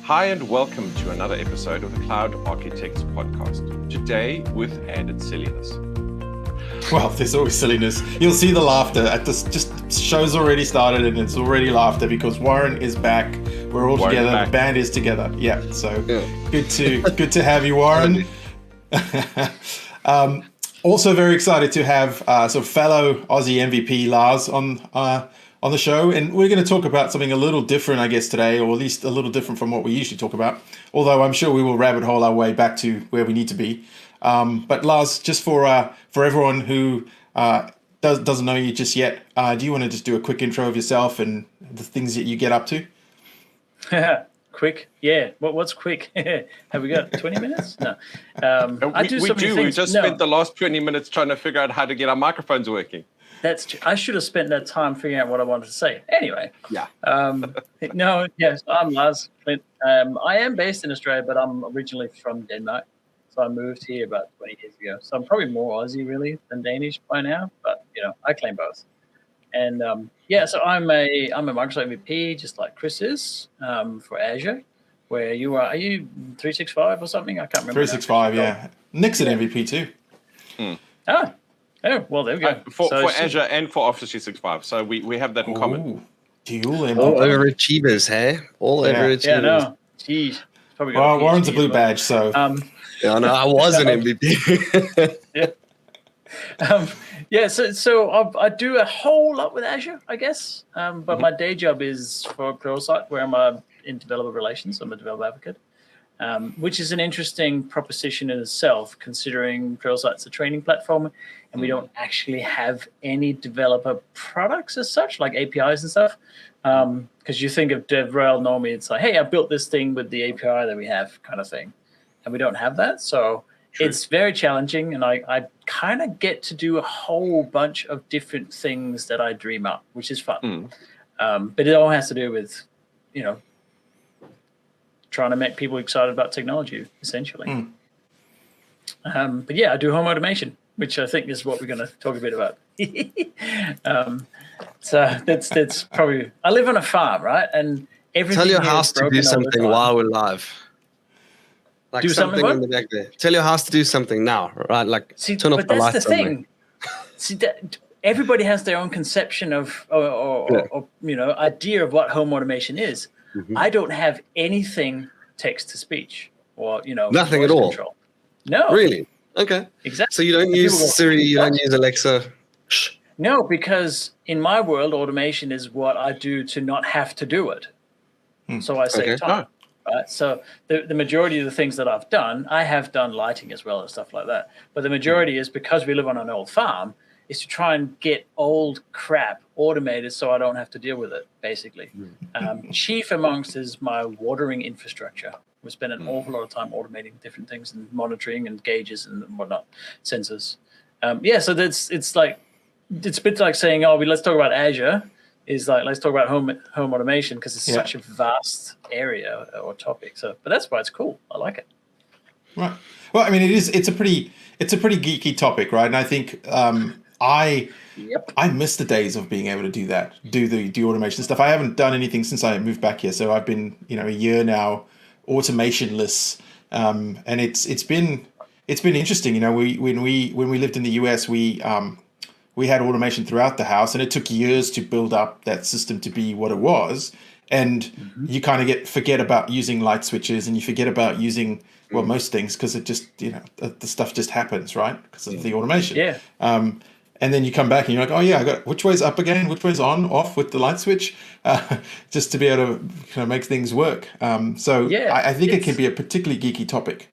Hi and welcome to another episode of the Cloud Architects Podcast. Today with added silliness. Well, there's always silliness. You'll see the laughter at this. Just show's already started and it's already laughter because Warren is back. We're all together. The band is together. Yeah. So good to have you, Warren. Also very excited to have fellow Aussie MVP Lars on the show, and we're going to talk about something a little different, I guess, today, or at least a little different from what we usually talk about. Although I'm sure we will rabbit hole our way back to where we need to be. But Lars, just for everyone who doesn't know you just yet, do you want to just do a quick intro of yourself and the things that you get up to? Quick, yeah. What's quick? Have we got 20 minutes? No. We just spent the last 20 minutes trying to figure out how to get our microphones working. That's true. I should have spent that time figuring out what I wanted to say. Anyway. Yeah. I'm Lars Klint. I am based in Australia, but I'm originally from Denmark. So I moved here about 20 years ago. So I'm probably more Aussie really than Danish by now, but I claim both. And so I'm a Microsoft MVP, just like Chris is, for Azure. Where you are you 365 or something? I can't remember. 365, yeah. Nick's an MVP too. Oh, well, there we go. For Azure and for Office 365. So we have that in common. All overachievers, hey? All overachievers. Yeah, no. Jeez. Well, Warren's a blue badge, so. Yeah, no, I was an MVP. So I do a whole lot with Azure, I guess. But my day job is for Pluralsight, where I'm in developer relations. I'm a developer advocate. Which is an interesting proposition in itself, considering Pluralsight's a training platform, and we don't actually have any developer products as such, like APIs and stuff. Because you think of DevRel, normally it's like, hey, I built this thing with the API that we have kind of thing. And we don't have that. So It's very challenging, and I kind of get to do a whole bunch of different things that I dream up, which is fun. But it all has to do with, trying to make people excited about technology, essentially. But yeah, I do home automation, which I think is what we're going to talk a bit about. So that's probably. I live on a farm, right? And everything. Tell your house to do something while we're live. Like do something in the back there. Tell your house to do something now, right? Like turn off the lights. That's the thing. See, everybody has their own conception of or idea of what home automation is. I don't have anything text to speech or nothing at all. Control. No. Really? Okay. Exactly. So you don't use Siri, you don't use Alexa. No, because in my world, automation is what I do to not have to do it. So I save time. Right? So the majority of the things that I've done, I have done lighting as well and stuff like that. But the majority is because we live on an old farm, is to try and get old crap automated so I don't have to deal with it, basically. Chief amongst is my watering infrastructure. We spend an awful lot of time automating different things and monitoring and gauges and whatnot, sensors. So it's a bit like saying, let's talk about Azure. Is like, let's talk about home automation because it's such a vast area or topic. So, but that's why it's cool. I like it. Right. Well, I mean, it's a pretty geeky topic, right? And I think I miss the days of being able to do that, do the automation stuff. I haven't done anything since I moved back here, so I've been a year now automationless, and it's been interesting. When we lived in the US, we had automation throughout the house, and it took years to build up that system to be what it was. And you kind of forget about using light switches, and you forget about using most things because it just the stuff just happens, right? Because of the automation. Yeah. And then you come back and you're like, oh yeah, I got which way's up again, which way's on, off with the light switch, just to be able to kind of make things work. I think it can be a particularly geeky topic.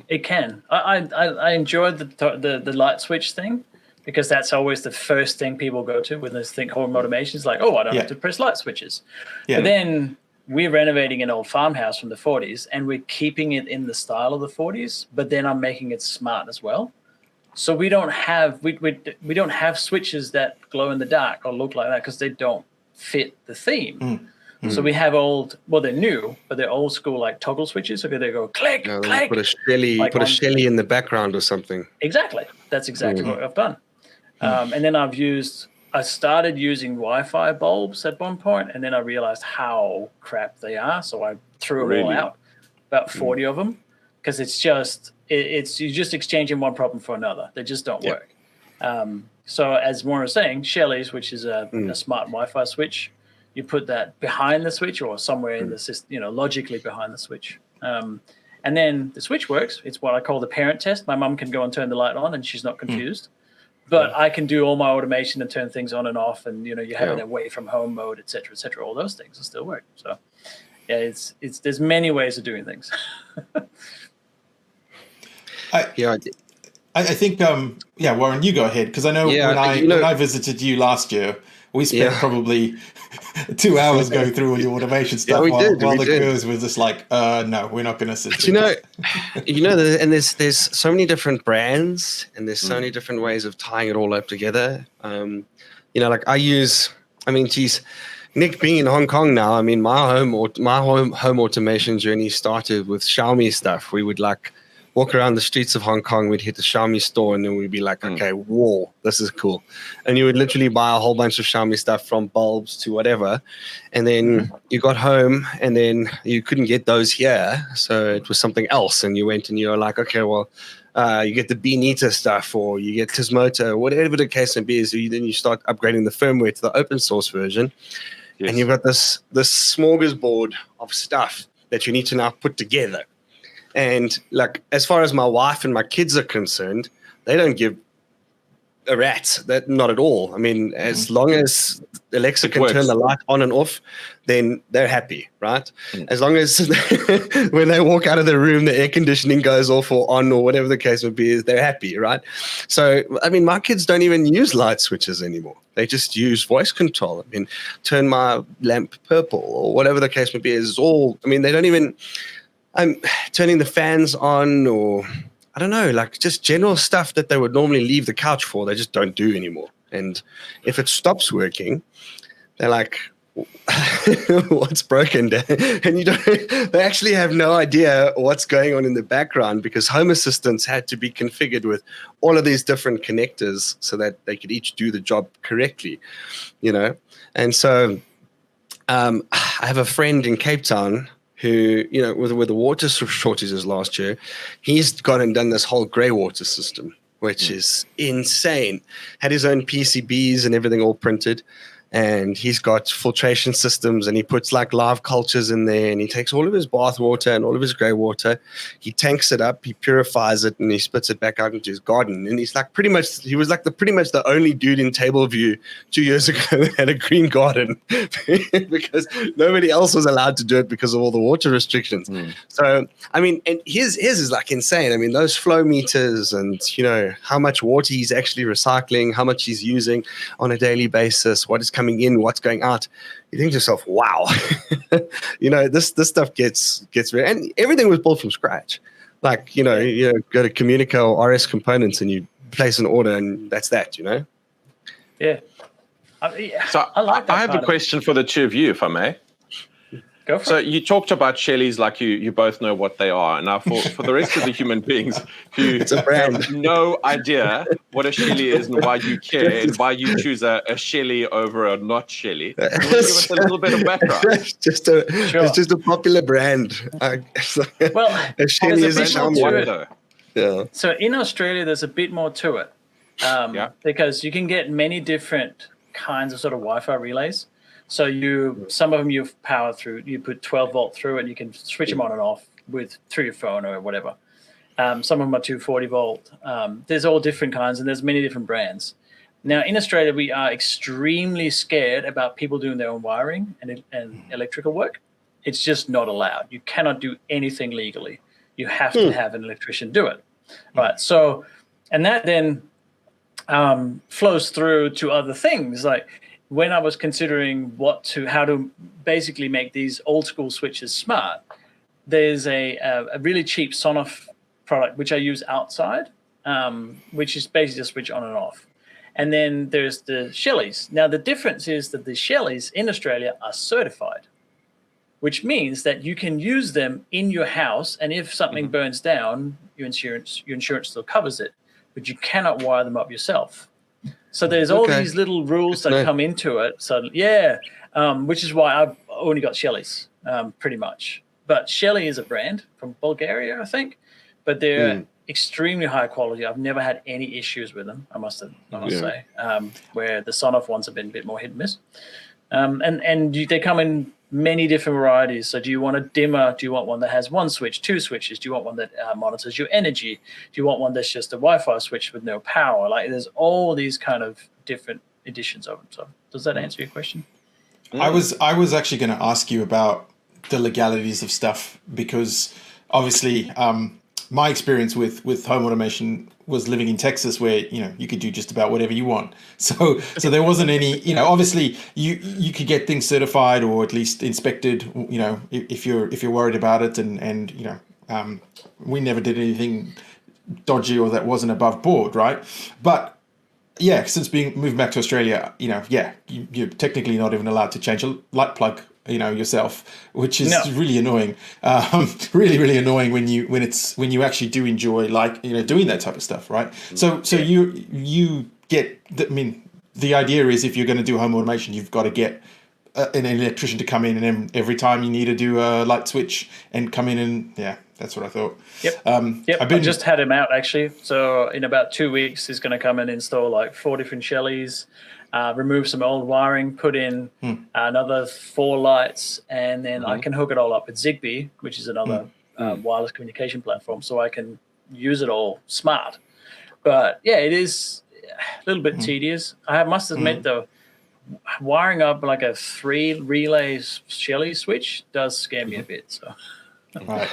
It can. I enjoyed the light switch thing. Because that's always the first thing people go to when they think home automation is like, I don't have to press light switches. Yeah. But then we're renovating an old farmhouse from the 40s and we're keeping it in the style of the 40s, but then I'm making it smart as well. So we don't have we don't have switches that glow in the dark or look like that because they don't fit the theme. So we have they're new, but they're old school like toggle switches. So they go click, click. Put a Shelly in the background or something. Exactly. That's exactly what I've done. And then I I started using Wi-Fi bulbs at one point, and then I realized how crap they are, so I threw them all out, about 40 of them, because it's just you're just exchanging one problem for another. They just don't work. So as Maura was saying, Shelly's, which is a smart Wi-Fi switch, you put that behind the switch or somewhere in the system, logically behind the switch. And then the switch works. It's what I call the parent test. My mum can go and turn the light on and she's not confused. But I can do all my automation and turn things on and off, and you have an away from home mode, et cetera, all those things will still work. So yeah, there's many ways of doing things. I think Warren, you go ahead, because I know when I visited you last year, we spent probably 2 hours going through all your automation stuff while the girls were just like, no, we're not going to sit through and there's so many different brands, and there's so many different ways of tying it all up together. Nick being in Hong Kong now, I mean, my home automation journey started with Xiaomi stuff. We would walk around the streets of Hong Kong, we'd hit the Xiaomi store, and then we'd be like, okay, whoa, this is cool. And you would literally buy a whole bunch of Xiaomi stuff, from bulbs to whatever. And then you got home, and then you couldn't get those here. So it was something else. And you went and you were like, okay, well, you get the Beanita stuff, or you get Tismoto, whatever the case may be. So then you start upgrading the firmware to the open source version. Yes. And you've got this smorgasbord of stuff that you need to now put together. And as far as my wife and my kids are concerned, they don't give a rat's. That not at all. I mean, as long as Alexa can turn the light on and off, then they're happy, right? As long as when they walk out of the room, the air conditioning goes off or on, or whatever the case would be, they're happy, right? So, I mean, my kids don't even use light switches anymore. They just use voice control. I mean, turn my lamp purple or whatever the case would be is all. I mean, they don't even. I'm turning the fans on, or I don't know, just general stuff that they would normally leave the couch for, they just don't do anymore. And if it stops working, they're like, what's broken? And they actually have no idea what's going on in the background, because Home Assistants had to be configured with all of these different connectors so that they could each do the job correctly, And so I have a friend in Cape Town who, with the water shortages last year, he's gone and done this whole grey water system, which is insane. Had his own PCBs and everything all printed. And he's got filtration systems, and he puts live cultures in there, and he takes all of his bath water and all of his grey water, he tanks it up, he purifies it, and he spits it back out into his garden. And he's pretty much the only dude in Tableview 2 years ago that had a green garden because nobody else was allowed to do it because of all the water restrictions. So, I mean, and his is insane. I mean, those flow meters and, how much water he's actually recycling, how much he's using on a daily basis, what is coming in, what's going out. You think to yourself, wow, this stuff gets very, and everything was built from scratch. You go to Communico or RS Components and you place an order, and that's that. Yeah. So I have a question for the two of you, if I may. Go for so it. You talked about Shelly's, you both know what they are. Now, for the rest of the human beings who have no idea what a Shelly is and why you care and why you choose a Shelly over a not Shelly, can you give us a little bit of background? It's just a popular brand. Well, a Shelly is a Llama. Yeah. So in Australia, there's a bit more to it because you can get many different kinds of sort of Wi-Fi relays. So some of them you power through, you put 12 volt through, and you can switch them on and off through your phone or whatever. Some of them are 240 volt. There's all different kinds, and there's many different brands. Now in Australia, we are extremely scared about people doing their own wiring and electrical work. It's just not allowed. You cannot do anything legally. You have to have an electrician do it. Right. So, and that then flows through to other things. When I was considering how to basically make these old school switches smart, there's a really cheap Sonoff product which I use outside, which is basically a switch on and off. And then there's the Shelly's. Now the difference is that the Shelly's in Australia are certified, which means that you can use them in your house, and if something burns down, your insurance still covers it, but you cannot wire them up yourself. So there's all these little rules that come into it. So which is why I've only got Shelly's pretty much. But Shelly is a brand from Bulgaria, I think, but they're extremely high quality. I've never had any issues with them, I must say, where the Sonoff ones have been a bit more hit and miss. They come in many different varieties. So do you want a dimmer? Do you want one that has one switch, two switches? Do you want one that monitors your energy? Do you want one that's just a Wi-Fi switch with no power? Like there's all these kind of different editions of them. So does that answer your question? I was actually going to ask you about the legalities of stuff, because obviously my experience with home automation was living in Texas, where you could do just about whatever you want. So there wasn't any, obviously you could get things certified or at least inspected, if you're worried about it, and we never did anything dodgy or that wasn't above board, right? But since moving back to Australia, you're technically not even allowed to change a light plug, yourself, which is really annoying. Really, really annoying when you actually do enjoy doing that type of stuff, right? So you get. The idea is if you're going to do home automation, you've got to get an electrician to come in, and then every time you need to do a light switch and come in, and that's what I thought. Yep. I just had him out actually. So in about 2 weeks, he's going to come and install like 4 different Shellys, remove some old wiring, put in another 4 lights, and then I can hook it all up with Zigbee, which is another wireless communication platform, so I can use it all smart. But it is a little bit tedious. I must admit though, wiring up like a 3 relay Shelly switch does scare me a bit. So. Right.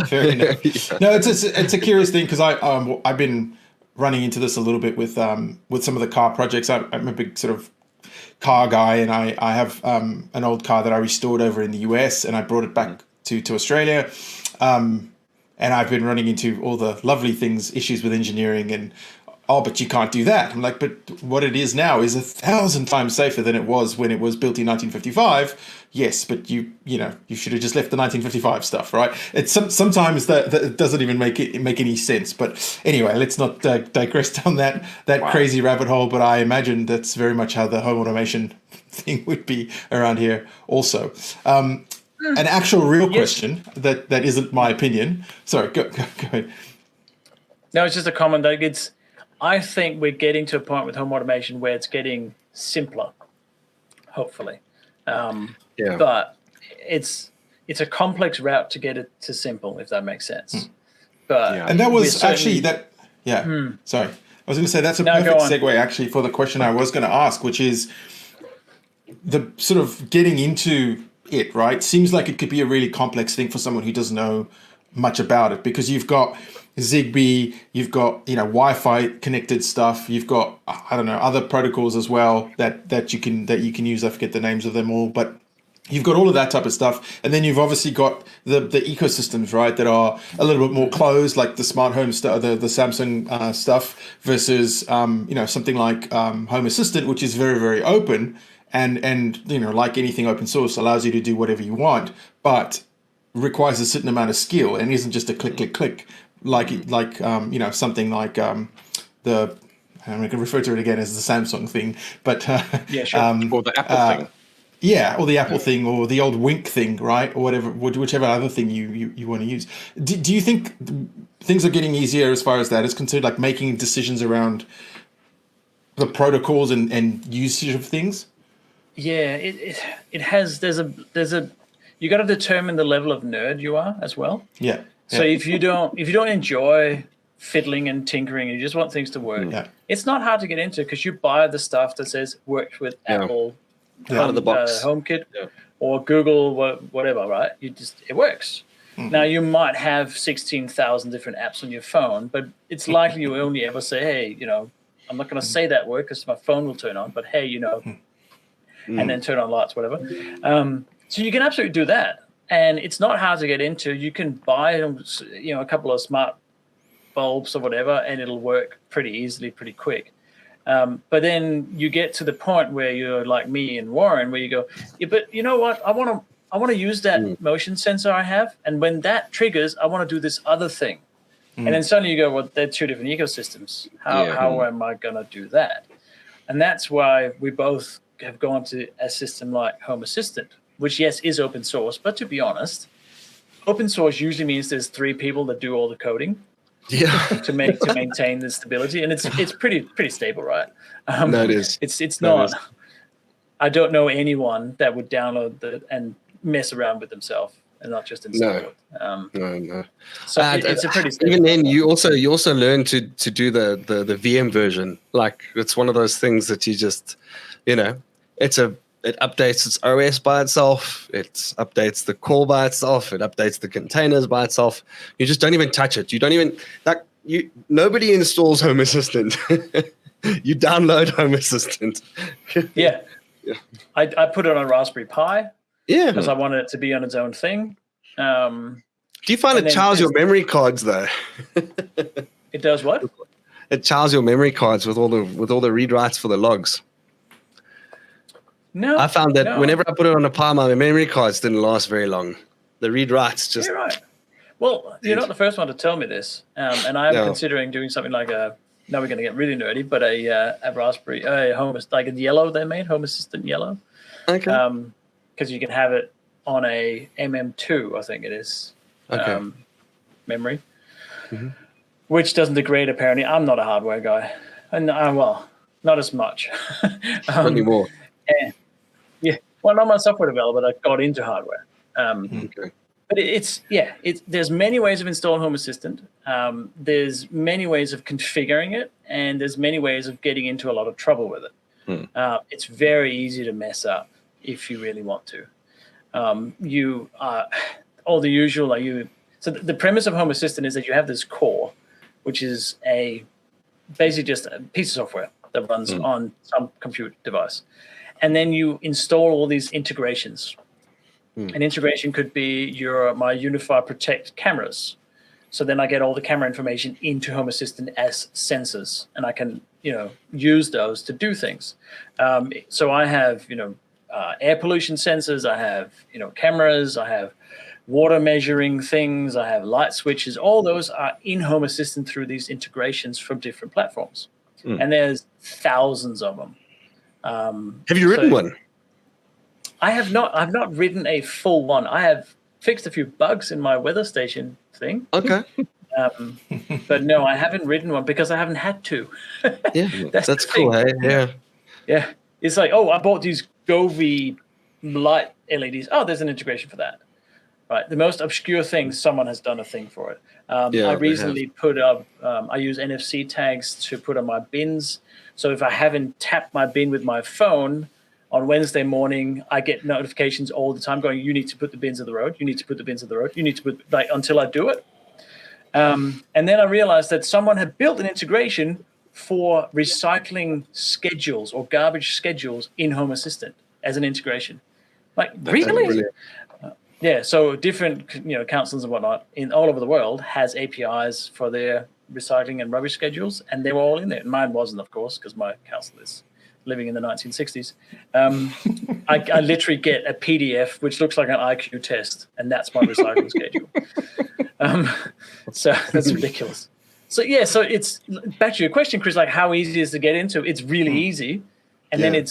Fair enough. No, it's a curious thing, because I've been running into this a little bit with some of the car projects. I'm a big sort of car guy, and I have an old car that I restored over in the US, and I brought it back to Australia. And I've been running into all the lovely issues with engineering, and but you can't do that. I'm like, but what it is now is 1,000 times safer than it was when it was built in 1955. Yes, but you should have just left the 1955 stuff, right? It's sometimes that doesn't even make any sense. But anyway, let's not digress down that crazy rabbit hole. But I imagine that's very much how the home automation thing would be around here also. An actual real question that isn't my opinion. Sorry, go ahead. No, it's just a comment that I think we're getting to a point with home automation where it's getting simpler, hopefully. But it's a complex route to get it to simple, if that makes sense. But and that was actually that. Yeah. Sorry, I was going to say that's a perfect segue actually for the question I was going to ask, which is the sort of getting into it. Right, seems like it could be a really complex thing for someone who doesn't know much about it, because you've got Zigbee, you've got Wi-Fi connected stuff, you've got other protocols as well that you can use. I forget the names of them all, but you've got all of that type of stuff, and then you've obviously got the ecosystems, right, that are a little bit more closed, like the smart home stuff, the Samsung stuff, versus something like Home Assistant, which is very, very open, and like anything open source, allows you to do whatever you want, but requires a certain amount of skill and isn't just a click like something like I'm going to refer to it again as the Samsung thing, but or the Apple thing. Yeah, or the Apple thing, or the old Wink thing, right, or whatever, whichever other thing you want to use. Do you think things are getting easier as far as that is concerned, like making decisions around the protocols and usage of things? Yeah, it has. There's a you got to determine the level of nerd you are as well. Yeah. So if you don't enjoy fiddling and tinkering and you just want things to work, it's not hard to get into, because you buy the stuff that says works with Apple out of the box HomeKit or Google, whatever, right? It works. Now you might have 16,000 different apps on your phone, but it's likely you only ever say, hey, I'm not going to say that word because my phone will turn on, but hey, and then turn on lights, whatever. So you can absolutely do that. And it's not hard to get into. You can buy, a couple of smart bulbs or whatever, and it'll work pretty easily, pretty quick. But then you get to the point where you're like me and Warren, where you go, but you know what? I want to use that motion sensor I have, and when that triggers, I want to do this other thing. And then suddenly you go, well, they're two different ecosystems. How am I going to do that? And that's why we both have gone to a system like Home Assistant, which, yes, is open source. But to be honest, open source usually means there's 3 people that do all the coding to maintain the stability. And it's pretty stable, right? No, it is. It's not. I don't know anyone that would download and mess around with themselves and not just install it. No. So it's a pretty stable. Even then, you also learn to do the VM version. Like, it's one of those things that you just, it updates its OS by itself. It updates the core by itself. It updates the containers by itself. You just don't even touch it. You don't even nobody installs Home Assistant. You download Home Assistant. Yeah. I put it on a Raspberry Pi. Yeah. Because I wanted it to be on its own thing. Do you find it chars your memory cards though? It does what? It chars your memory cards with all the read writes for the logs. No. I found that whenever I put it on a Pi, my memory cards didn't last very long. The read writes just. You're right. Well, you're not the first one to tell me this, and I am considering doing something like now we're going to get really nerdy, but a Raspberry Home, like a yellow they made, Home Assistant yellow. Okay. Because you can have it on a MM2, I think it is, memory, which doesn't degrade apparently. I'm not a hardware guy, and not as much. Anymore. Well, I'm not a software developer, but I got into hardware. But there's many ways of installing Home Assistant. There's many ways of configuring it, and there's many ways of getting into a lot of trouble with it. It's very easy to mess up if you really want to. All the usual, so the premise of Home Assistant is that you have this core, which is basically just a piece of software that runs on some compute device. And then you install all these integrations. An integration could be my Unify Protect cameras. So then I get all the camera information into Home Assistant as sensors, and I can, use those to do things. So I have, air pollution sensors. I have, cameras. I have water measuring things. I have light switches. All those are in Home Assistant through these integrations from different platforms. And there's thousands of them. Have you written one? I have not. I've not written a full one. I have fixed a few bugs in my weather station thing. Okay. But no, I haven't written one because I haven't had to. Yeah, that's cool. Hey? Yeah. Yeah. It's like, I bought these Govee light LEDs. Oh, there's an integration for that. Right. The most obscure thing, someone has done a thing for it. I recently put up, I use NFC tags to put on my bins. So if I haven't tapped my bin with my phone, on Wednesday morning, I get notifications all the time going, you need to put the bins of the road. You need to put the bins of the road. You need to put, until I do it. And then I realized that someone had built an integration for recycling schedules or garbage schedules in Home Assistant as an integration. Really? So different, councils and whatnot in all over the world has APIs for their recycling and rubbish schedules, and they were all in there. Mine wasn't, of course, because my council is living in the 1960s. I literally get a PDF which looks like an IQ test, and that's my recycling schedule. So that's ridiculous. So so it's back to your question, Chris. Like, how easy is it to get into? It's really easy, and then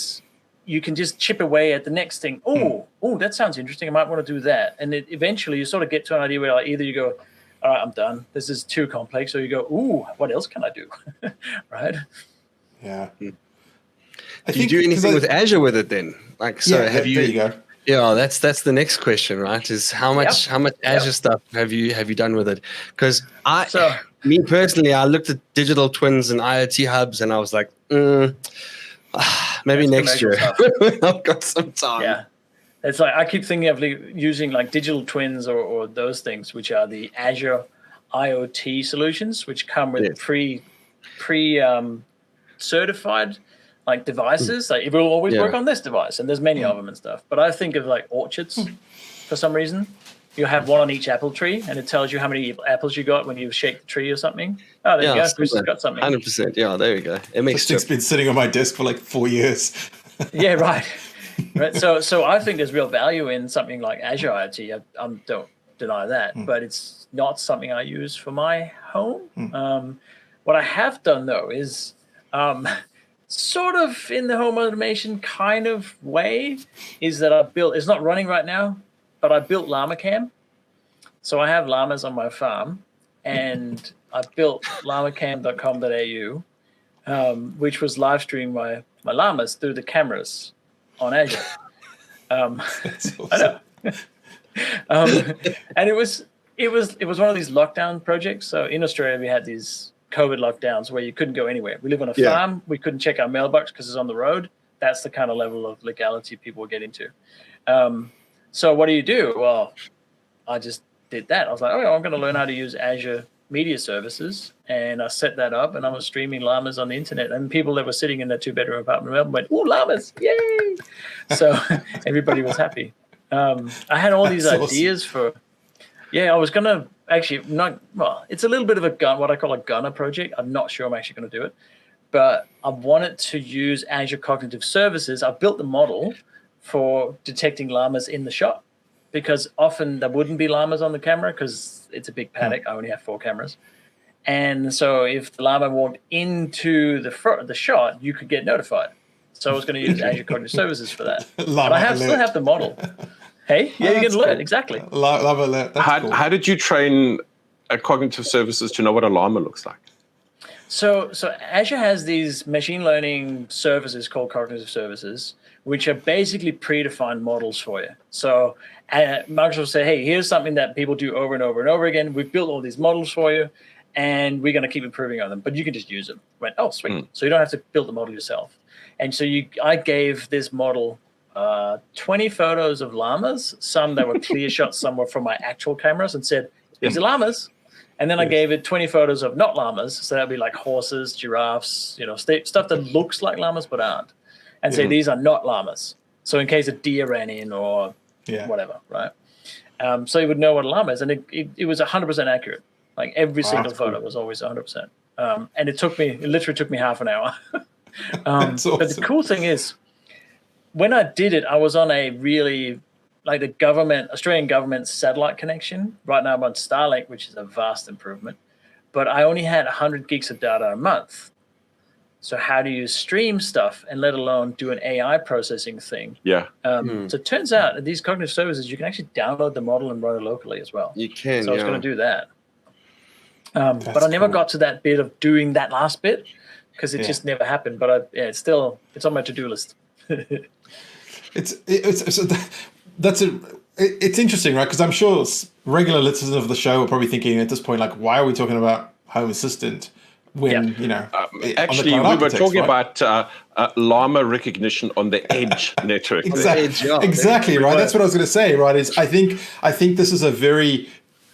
you can just chip away at the next thing. Oh, that sounds interesting. I might want to do that, and eventually you sort of get to an idea where either you go, all right, I'm done. This is too complex, or you go, what else can I do? Right? Yeah. Do you do anything with Azure with it then? There you go. Yeah, that's the next question, right? Is how much Azure stuff have you done with it? Because me personally, I looked at digital twins and IoT hubs, and I was like, maybe next year. I've got some time. Yeah, it's like I keep thinking of using like digital twins or those things, which are the Azure IoT solutions, which come with pre certified like devices. Like it will always work on this device, and there's many of them and stuff. But I think of like orchards for some reason. You have one on each apple tree, and it tells you how many apples you got when you shake the tree or something. Oh, there you go. Chris has got something. 100%. Yeah, there you go. It makes sense. It's been sitting on my desk for like 4 years. Yeah, right. So I think there's real value in something like Azure IoT. deny that, but it's not something I use for my home. What I have done though is sort of in the home automation kind of way is that I built, it's not running right now, but I built Llama Cam. So I have llamas on my farm, and I built llamacam.com.au, which was live streaming my llamas through the cameras on Azure. That's awesome. I know. And it was one of these lockdown projects. So in Australia, we had these COVID lockdowns where you couldn't go anywhere. We live on a farm. We couldn't check our mailbox because it's on the road. That's the kind of level of legality people were getting to. So what do? Well, I just did that. I was like, I'm going to learn how to use Azure Media Services. And I set that up, and I was streaming llamas on the internet. And people that were sitting in their 2-bedroom apartment went, "Ooh, llamas, yay!" So everybody was happy. I had all these ideas for, I was going to actually it's a little bit of what I call a gunner project. I'm not sure I'm actually going to do it, but I wanted to use Azure Cognitive Services. I built the model for detecting llamas in the shot, because often there wouldn't be llamas on the camera because it's a big paddock. I only have 4 cameras. And so if the llama walked into the shot, you could get notified. So I was going to use Azure Cognitive Services for that. But I still have the model. Hey, you can alert, cool. Exactly. Llama alert. Cool. How did you train Cognitive Services to know what a llama looks like? So Azure has these machine learning services called Cognitive Services, which are basically predefined models for you. So Microsoft said, hey, here's something that people do over and over and over again. We've built all these models for you, and we're going to keep improving on them, but you can just use them. I went, oh, sweet. So you don't have to build the model yourself. And so I gave this model 20 photos of llamas, some that were clear shots, some were from my actual cameras, and said, these are llamas. And then I gave it 20 photos of not llamas. So that'd be like horses, giraffes, stuff that looks like llamas but aren't. And say, these are not llamas. So in case a deer ran in or whatever, right? So you would know what a llama is. And it was 100% accurate. Like every single photo was always 100%. And it literally took me half an hour. Awesome. But the cool thing is, when I did it, I was on a really, like the Australian government satellite connection. Right now I'm on Starlink, which is a vast improvement. But I only had 100 gigs of data a month. So how do you stream stuff and let alone do an AI processing thing? Yeah. So it turns out that these cognitive services, you can actually download the model and run it locally as well. You can, So I was going to do that. But I never got to that bit of doing that last bit because it just never happened. But it's on my to-do list. It's interesting, right? Because I'm sure regular listeners of the show are probably thinking at this point, like, why are we talking about Home Assistant when actually we were talking about llama recognition on the edge network. Exactly, right. That's what I was going to say. Right? Is I think this is a very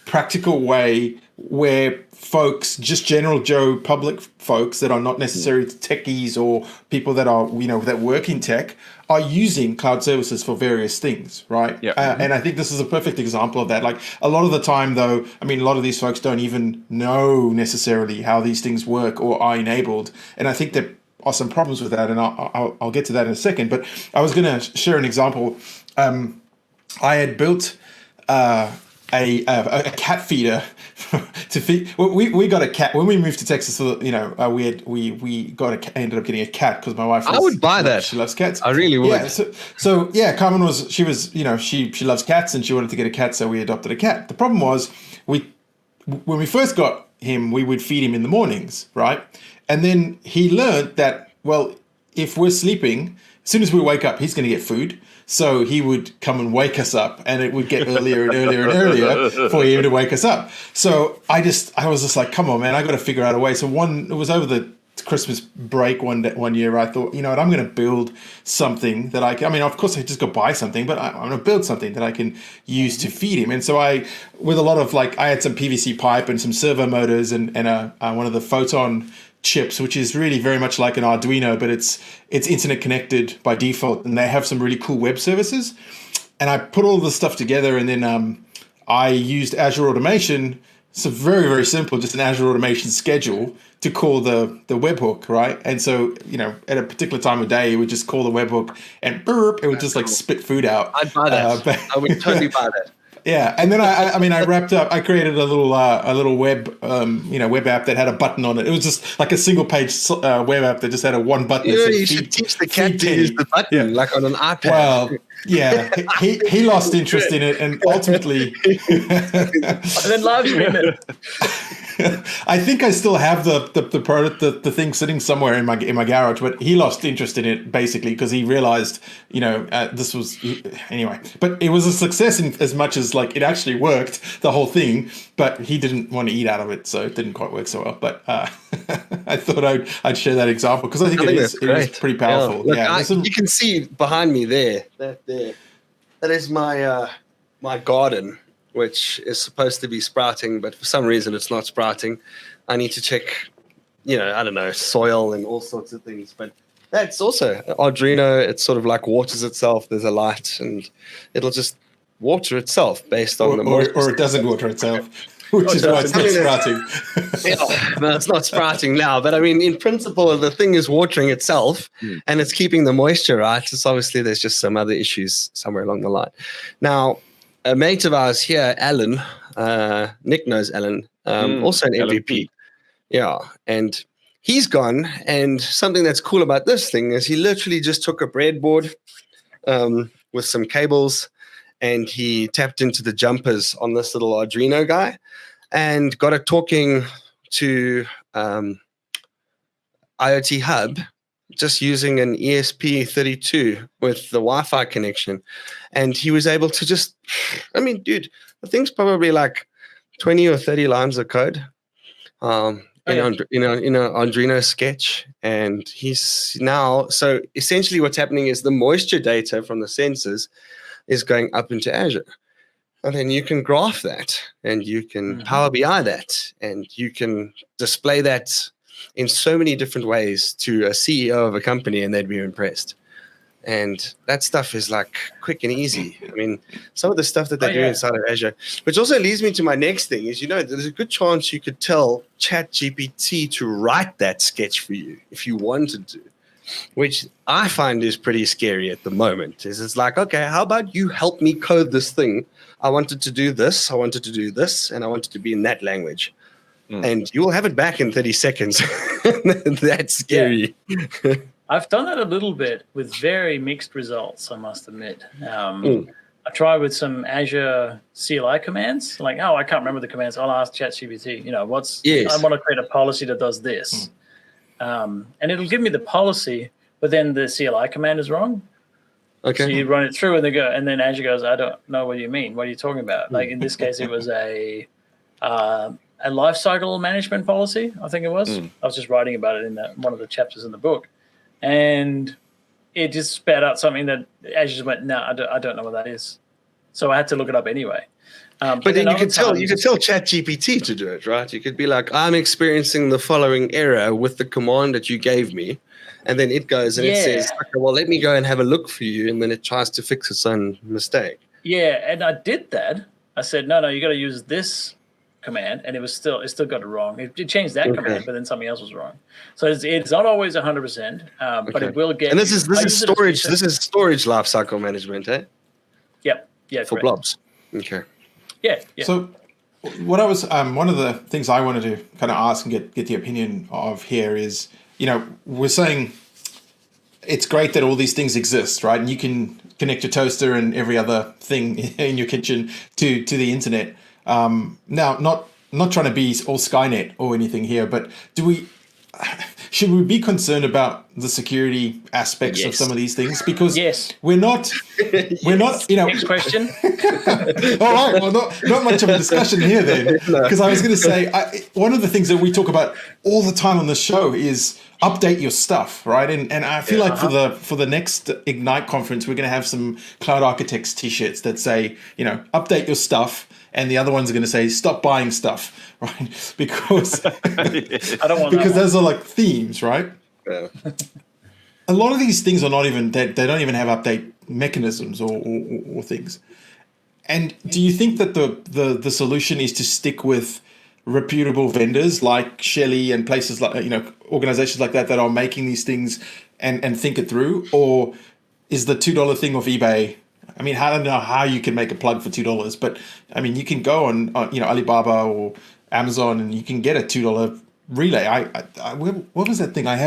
practical way where folks, just general Joe public folks that are not necessarily techies or people that are that work in tech, are using cloud services for various things, right? And I think this is a perfect example of that. Like a lot of the time, though, I mean, a lot of these folks don't even know necessarily how these things work or are enabled, and I think there are some problems with that, and I'll get to that in a second. But I was going to share an example. I had built a cat feeder to feed. We got a cat when we moved to Texas. We ended up getting a cat because my wife. I would buy that. She loves cats. I really would. Yeah. So Carmen she loves cats and she wanted to get a cat, so we adopted a cat. The problem was when we first got him, we would feed him in the mornings, right? And then he learned that if we're sleeping, as soon as we wake up, he's going to get food. So he would come and wake us up, and it would get earlier and earlier and earlier for him to wake us up. So I was just like, come on, man, I got to figure out a way. So it was over the Christmas break one year. I thought, I'm going to build something that of course I just go buy something, but I'm going to build something that I can use to feed him. And so with a lot of I had some PVC pipe and some servo motors and one of the Photon chips, which is really very much like an Arduino, but it's internet connected by default, and they have some really cool web services. And I put all this stuff together, and then I used Azure Automation. So very, very simple, just an Azure Automation schedule to call the webhook, right? And so, at a particular time of day, it would just call the webhook and burp, it would just spit food out. I'd buy that. I would totally buy that. Yeah, and then I wrapped up. I created a little web web app that had a button on it. It was just like a single page web app that just had a one button. You should teach the cat to use the button like on an iPad. Well, yeah, he lost interest in it, and ultimately, and then live stream it. I think I still have the product, the thing sitting somewhere in my garage, but he lost interest in it basically because he realized, this was anyway. But it was a success in as much as like it actually worked, the whole thing. But he didn't want to eat out of it, so it didn't quite work so well. But I thought I'd share that example because I think it is pretty powerful. Yeah, look, you can see behind me there. That is my my garden, which is supposed to be sprouting, but for some reason it's not sprouting. I need to check, I don't know, soil and all sorts of things. But that's also Arduino. It sort of like waters itself. There's a light, and it'll just water itself based on or it doesn't water itself, which is why it's not sprouting. No, it's not sprouting now. But I mean, in principle, the thing is watering itself, and it's keeping the moisture right. It's obviously there's just some other issues somewhere along the line. Now, a mate of ours here, Alan, Nick knows Alan, also an MVP. Yeah, and he's gone. And something that's cool about this thing is he literally just took a breadboard with some cables, and he tapped into the jumpers on this little Arduino guy and got it talking to IoT Hub just using an ESP32 with the Wi-Fi connection. And he was able to just, dude, the thing's probably like 20 or 30 lines of code in an Arduino sketch. And he's now, so essentially what's happening is the moisture data from the sensors is going up into Azure. And then you can graph that, and you can Power BI that, and you can display that in so many different ways to a CEO of a company, and they'd be impressed. And that stuff is like quick and easy. I mean, some of the stuff that they do inside of Azure, which also leads me to my next thing is, there's a good chance you could tell ChatGPT to write that sketch for you if you wanted to, which I find is pretty scary at the moment. It's like, okay, how about you help me code this thing? I wanted to do this, I wanted to do this, and I wanted to be in that language. And you will have it back in 30 seconds. That's scary. Yeah. I've done that a little bit with very mixed results, I must admit. I tried with some Azure CLI commands, like, I can't remember the commands. I'll ask ChatGPT, I want to create a policy that does this. And it'll give me the policy, but then the CLI command is wrong. Okay. So you run it through, and then Azure goes, I don't know what you mean. What are you talking about? Like in this case, it was a lifecycle management policy, I think it was. I was just writing about it in one of the chapters in the book, and it just spat out something that Azure just went, no, I don't know what that is. So I had to look it up anyway. But then you could tell ChatGPT to do it, right? You could be like, I'm experiencing the following error with the command that you gave me. And then it goes and it says, okay, well, let me go and have a look for you. And then it tries to fix its own mistake. Yeah, and I did that. I said, no, you got to use this command. And it still got it wrong. It changed that command, but then something else was wrong. So it's not always 100%, but it will get. And this is storage. This is storage lifecycle management, eh? Yep. Yeah. For blobs. Okay. Yeah. So what I was one of the things I wanted to kind of ask and get the opinion of here is, we're saying it's great that all these things exist, right? And you can connect your toaster and every other thing in your kitchen to the internet. Now, not trying to be all Skynet or anything here, but should we be concerned about the security aspects of some of these things? Because we're not, Next question. All right. Well, not much of a discussion here then, because I was going to say, one of the things that we talk about all the time on the show is update your stuff, right? And I feel like for the next Ignite conference, we're going to have some Cloud Architects t-shirts that say, update your stuff. And the other ones are going to say, stop buying stuff, right? Because I don't want because those are like themes, right? Yeah. A lot of these things are not even, they don't even have update mechanisms or things. And do you think that the solution is to stick with reputable vendors like Shelly and places like, organizations like that are making these things and think it through? Or is the $2 thing of eBay I mean, I don't know how you can make a plug for $2, but I mean, you can go on Alibaba or Amazon and you can get a $2 relay. What was that thing? I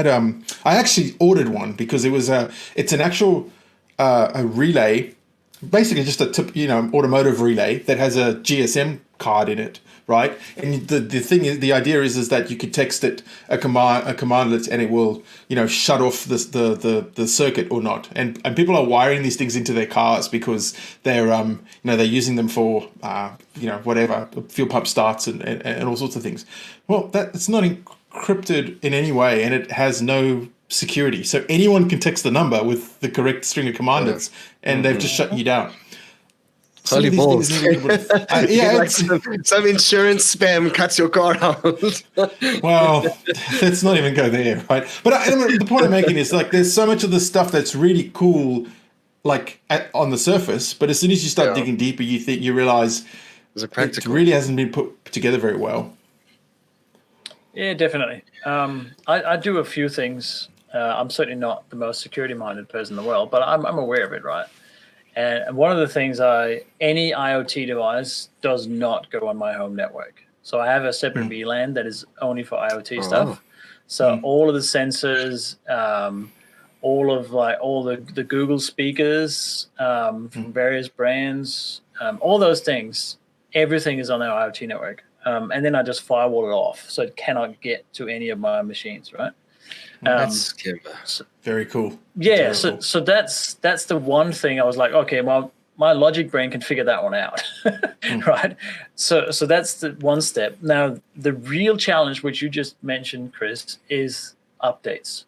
actually ordered one because it's an actual a relay, basically just a automotive relay that has a GSM card in it, right? And the idea is that you could text it a commandlet and it will shut off the circuit or not. And people are wiring these things into their cars because they're they're using them for whatever, fuel pump starts and all sorts of things. Well, it's not encrypted in any way, and it has no security. So anyone can text the number with the correct string of commandlets, and they've just shut you down. Holy balls. Some insurance spam cuts your car out. Well, let's not even go there, right? But the point I'm making is there's so much of the stuff that's really cool, on the surface, but as soon as you start digging deeper, you realize it really hasn't been put together very well. Yeah, definitely. I do a few things. I'm certainly not the most security-minded person in the world, but I'm aware of it, right? And one of the things any IoT device does not go on my home network. So I have a separate VLAN that is only for IoT stuff. So all of the sensors, all the Google speakers from various brands, all those things, everything is on our IoT network. And then I just firewall it off so it cannot get to any of my machines, right? That's very cool. Yeah, so that's the one thing I was like, okay, well, my logic brain can figure that one out, right? So that's the one step. Now, the real challenge, which you just mentioned, Chris, is updates,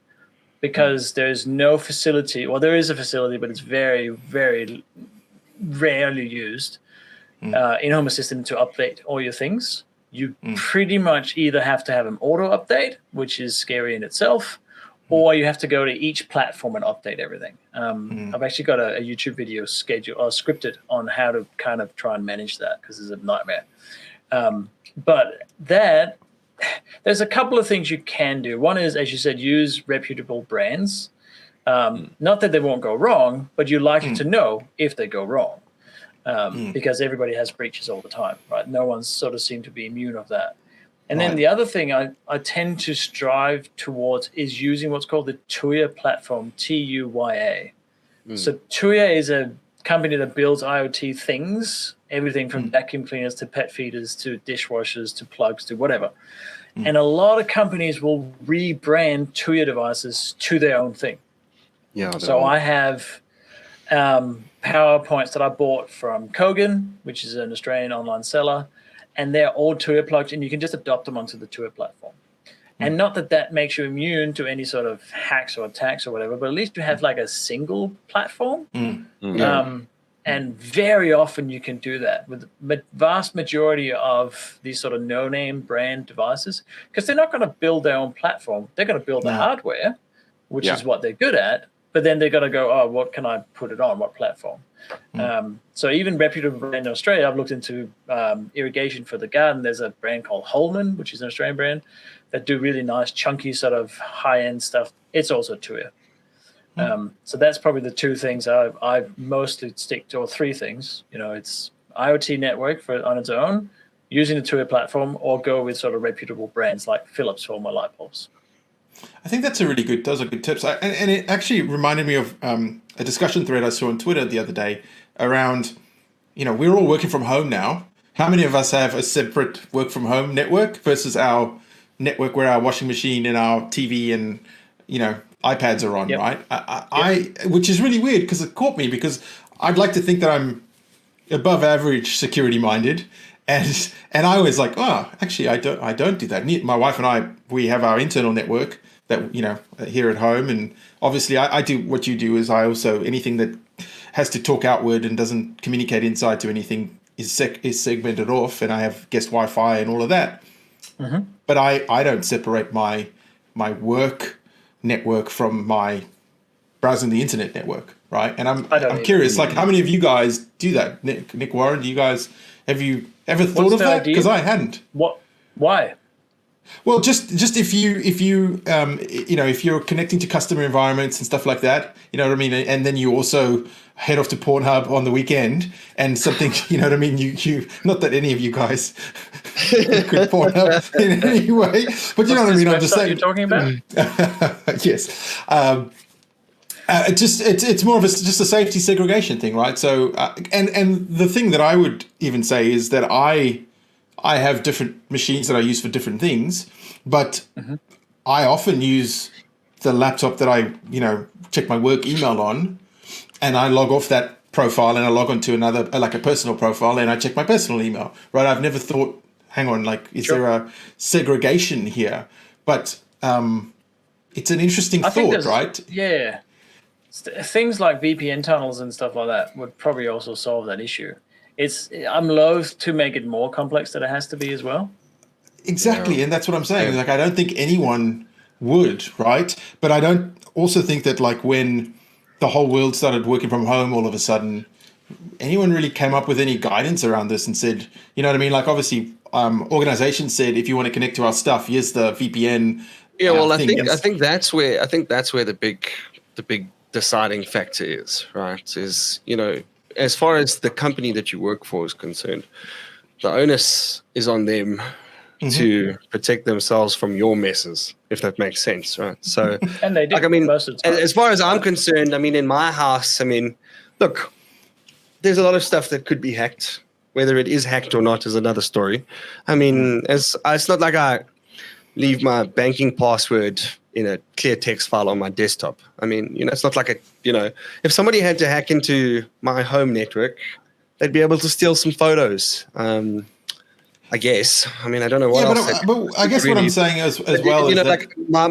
because there's no facility. Well, there is a facility, but it's very, very rarely used in-home assistant to update all your things. You pretty much either have to have an auto update, which is scary in itself, or you have to go to each platform and update everything. I've actually got a YouTube video scripted on how to kind of try and manage that, because it's a nightmare. But there's a couple of things you can do. One is, as you said, use reputable brands. Not that they won't go wrong, but you like to know if they go wrong. Because everybody has breaches all the time, right? No one's sort of seemed to be immune of that. And then the other thing I tend to strive towards is using what's called the Tuya platform, Tuya. So Tuya is a company that builds IoT things, everything from vacuum cleaners to pet feeders to dishwashers to plugs to whatever. And a lot of companies will rebrand Tuya devices to their own thing. Yeah. So I have PowerPoints that I bought from Kogan, which is an Australian online seller, and they're all Tuya plugged, and you can just adopt them onto the Tuya platform. And not that makes you immune to any sort of hacks or attacks or whatever, but at least you have a single platform. And very often you can do that with the vast majority of these sort of no-name brand devices, because they're not going to build their own platform. They're going to build the hardware, which is what they're good at. But then they're going to go, oh, what can I put it on? What platform? So even reputable brand in Australia, I've looked into irrigation for the garden. There's a brand called Holman, which is an Australian brand, that do really nice, chunky sort of high-end stuff. It's also Tuya. So that's probably the two things I mostly stick to, or three things. It's IoT network on its own, using the Tuya platform, or go with sort of reputable brands like Philips for my light bulbs. I think those are good tips. And it actually reminded me of a discussion thread I saw on Twitter the other day around, we're all working from home now. How many of us have a separate work from home network versus our network where our washing machine and our TV and, iPads are on, right? Which is really weird, because it caught me, because I'd like to think that I'm above average security minded. And I was like, oh, actually, I don't do that. My wife and we have our internal network that, here at home. And obviously I do what you do, is I also, anything that has to talk outward and doesn't communicate inside to anything is segmented off, and I have guest Wi-Fi and all of that. But I don't separate my work network from my browsing the internet network, right? And I'm curious, how many of you guys do that? Nick Warren, have you ever thought of that? Because I hadn't. What? Why? Well, just if you if you're connecting to customer environments and stuff like that, you know what I mean, and then you also head off to Pornhub on the weekend and something, you know what I mean. You not that any of you guys could Pornhub in any way, but you know what I mean. I'm just saying. You're talking about? Yes. It's more of just a safety segregation thing, right? So and the thing that I would even say is that I have different machines that I use for different things, but I often use the laptop that I check my work email on, and I log off that profile and I log onto another, like a personal profile, and I check my personal email, right? I've never thought, hang on, like, is there a segregation here? But it's an interesting thought, right? Yeah. Things like VPN tunnels and stuff like that would probably also solve that issue. I'm loath to make it more complex than it has to be as well. Exactly, and that's what I'm saying. Like, I don't think anyone would, right? But I don't also think that, like, when the whole world started working from home all of a sudden, anyone really came up with any guidance around this and said, you know what I mean? Like, obviously, organizations said, if you want to connect to our stuff, here's the VPN. Yeah, well, I think that's where the big deciding factor is, right? Is, as far as the company that you work for is concerned, the onus is on them to protect themselves from your messes, if that makes sense, right? So, and they do. Like, I mean, most of the time. as far as I'm concerned, I mean, in my house, I mean, look, there's a lot of stuff that could be hacked. Whether it is hacked or not is another story. I mean, it's not like I leave my banking password in a clear text file on my desktop. I mean, it's not like if somebody had to hack into my home network, they'd be able to steal some photos. I guess. I mean, I don't know what else. But I guess what I'm saying as well is that, like my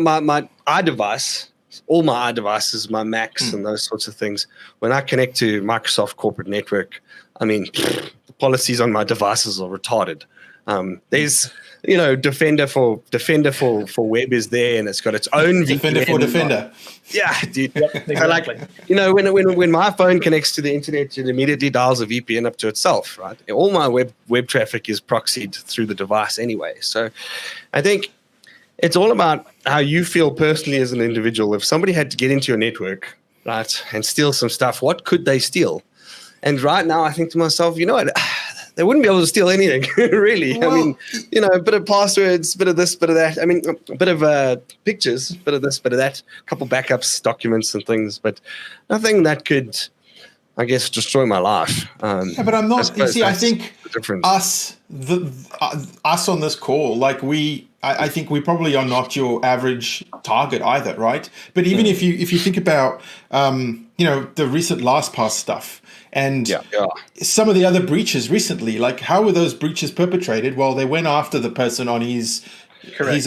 iDevice, all my iDevices, my Macs and those sorts of things, when I connect to Microsoft corporate network, I mean, the policies on my devices are retarded. There's Defender for web is there, and it's got its own Defender VPN. for Defender. Yeah, dude. Yep, exactly. So when my phone connects to the internet, it immediately dials a VPN up to itself, right? All my web traffic is proxied through the device anyway. So I think it's all about how you feel personally as an individual. If somebody had to get into your network, right, and steal some stuff, what could they steal? And right now I think to myself, they wouldn't be able to steal anything, really. Well, I mean, a bit of passwords, bit of this, bit of that. I mean, a bit of pictures, bit of this, bit of that, a couple backups, documents and things, but nothing that could, I guess, destroy my life. Yeah, but I'm not, I think us on this call, like I think we probably are not your average target either, right? But even if you think about, the recent LastPass stuff, and some of the other breaches recently, like, how were those breaches perpetrated? Well, they went after the person on his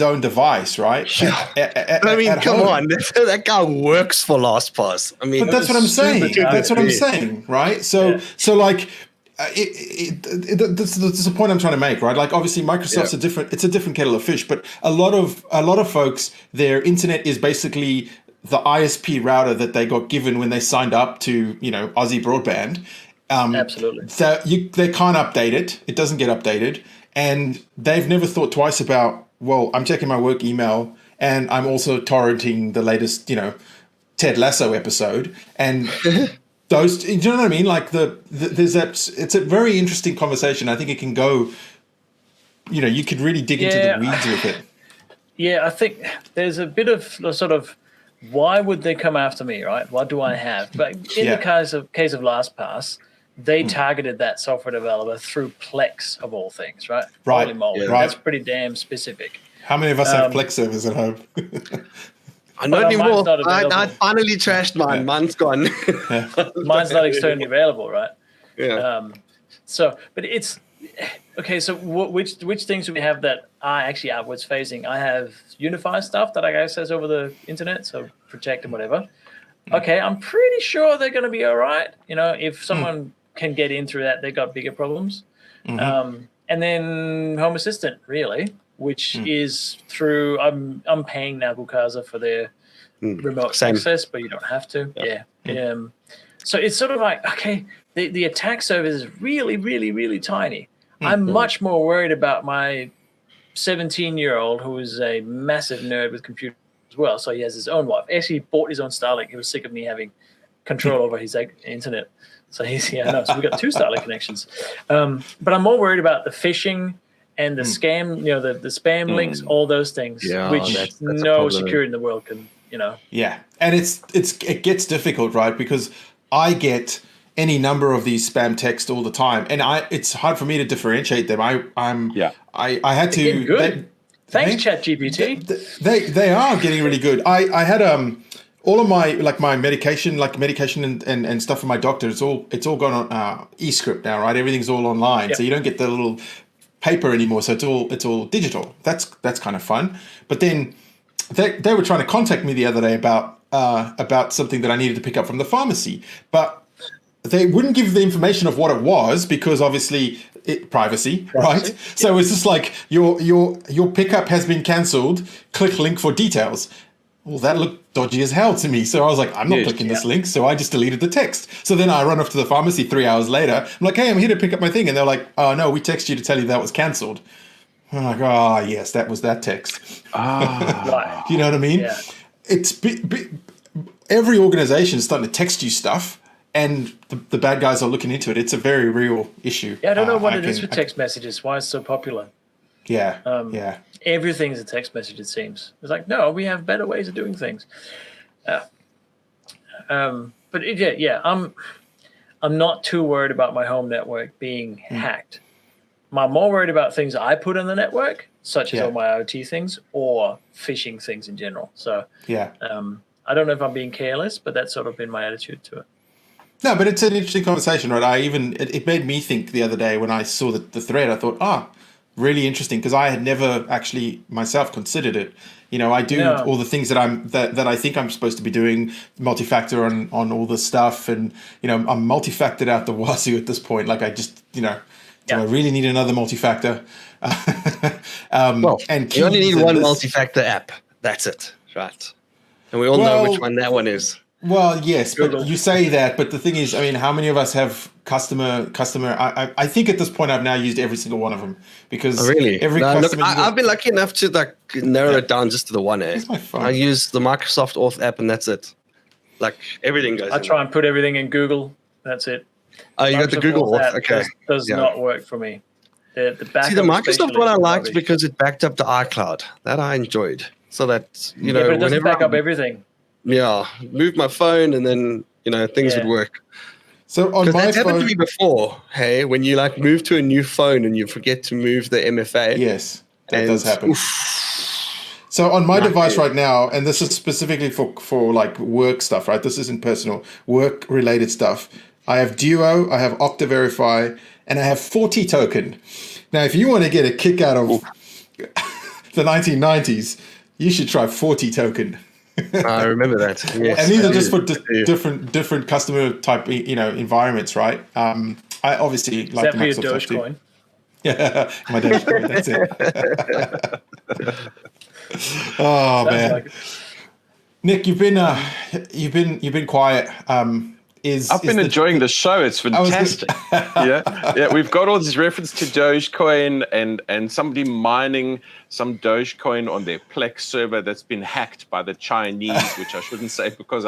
own device, right? I mean, come on, that guy works for LastPass. I mean, but that's what I'm saying. That's what I'm saying, right? So like, that's the point I'm trying to make, right? Like, obviously, Microsoft's a different kettle of fish, but a lot of folks, their internet is basically the ISP router that they got given when they signed up to, Aussie Broadband. Absolutely. So they can't update it. It doesn't get updated. And they've never thought twice about, well, I'm checking my work email and I'm also torrenting the latest, Ted Lasso episode. And those, do you know what I mean? Like, there's that, it's a very interesting conversation. I think it can go, you could really dig into the weeds with it. Yeah, I think there's a bit of the sort of, why would they come after me, right? What do I have? But in the case of LastPass, they targeted that software developer through Plex, of all things, right? Right. Holy moly. Yeah. That's pretty damn specific. How many of us have Plex servers at home? Not anymore. I finally trashed mine. Yeah. Mine's gone. Mine's not externally available, right? Yeah. But it's okay. So which things do we have that are actually outwards facing? I have Unify stuff that I access over the internet, so protect and whatever. Okay, I'm pretty sure they're going to be all right. If someone can get in through that, they got bigger problems. And then Home Assistant, really, which is through I'm paying now Bukasa for their remote access, but you don't have to. Yeah. So it's sort of like, okay, the attack surface is really, really, really tiny. I'm much more worried about my 17-year-old who is a massive nerd with computers as well. So he has his own wife. Actually bought his own Starlink. He was sick of me having control over his internet. So so we got 2 Starlink connections. But I'm more worried about the phishing and the scam, the spam links, all those things, which that's no security in the world can, Yeah, and it gets difficult, right? Because I get any number of these spam texts all the time, and it's hard for me to differentiate them. I had to. Good. Thanks, ChatGPT. They are getting really good. I had all of my medication and stuff from my doctor. It's all gone on eScript now, right? Everything's all online, so you don't get the little paper anymore. So it's all digital. That's kind of fun. But then they were trying to contact me the other day about something that I needed to pick up from the pharmacy, but they wouldn't give the information of what it was because obviously privacy, right? So it's just like your pickup has been cancelled. Click link for details. Well, that looked dodgy as hell to me. So I was like, I'm not clicking this link. So I just deleted the text. So then I run off to the pharmacy 3 hours later. I'm like, hey, I'm here to pick up my thing. And they're like, oh, no, we texted you to tell you that was cancelled. I'm like, oh, yes, that was that text. Right. You know what I mean? Yeah. It's every organization is starting to text you stuff. And the bad guys are looking into it. It's a very real issue. Yeah, I don't know what it is with text messages. Why it's so popular. Yeah. Everything's a text message, it seems. It's like, no, we have better ways of doing things. I'm not too worried about my home network being hacked. I'm more worried about things I put on the network, such as all my IoT things or phishing things in general. So I don't know if I'm being careless, but that's sort of been my attitude to it. No, but it's an interesting conversation, right? It made me think the other day when I saw the thread. I thought, really interesting, because I had never actually myself considered it. I do all the things that I think I'm supposed to be doing, multi-factor on all this stuff, and I'm multi-factored out the wazoo at this point. Like I just do I really need another multi-factor? And you only need one multi-factor app. That's it, right? And we all know which one that one is. Well, yes, but you say that, but the thing is, how many of us have customer? I think at this point I've now used every single one of them because every customer. Look, I've been lucky enough to narrow it down just to the one. I use the Microsoft Auth app, and that's it. Like everything goes. I try and put everything in Google. That's it. Oh, you got the Google Auth. Okay, does not work for me. The Microsoft one I liked because it backed up to iCloud. That I enjoyed. So that but it doesn't back up everything. Yeah, move my phone and then things would work. So on my that's happened to me before. Hey, when you move to a new phone and you forget to move the MFA. Yes, that does happen. So on my device right now, and this is specifically for work stuff, right? This isn't personal, work related stuff. I have Duo, I have Okta and I have 40 token. Now, if you want to get a kick out of the 1990s, you should try 40 token. I remember that. Yes, and these are just for different customer type, environments, right? I obviously like the Microsoft stuff too. Yeah, my Dogecoin. That's it. Oh man, like Nick, you've been quiet. I've been enjoying the show. It's fantastic. Yeah. We've got all this reference to Dogecoin and somebody mining some Dogecoin on their Plex server that's been hacked by the Chinese, which I shouldn't say because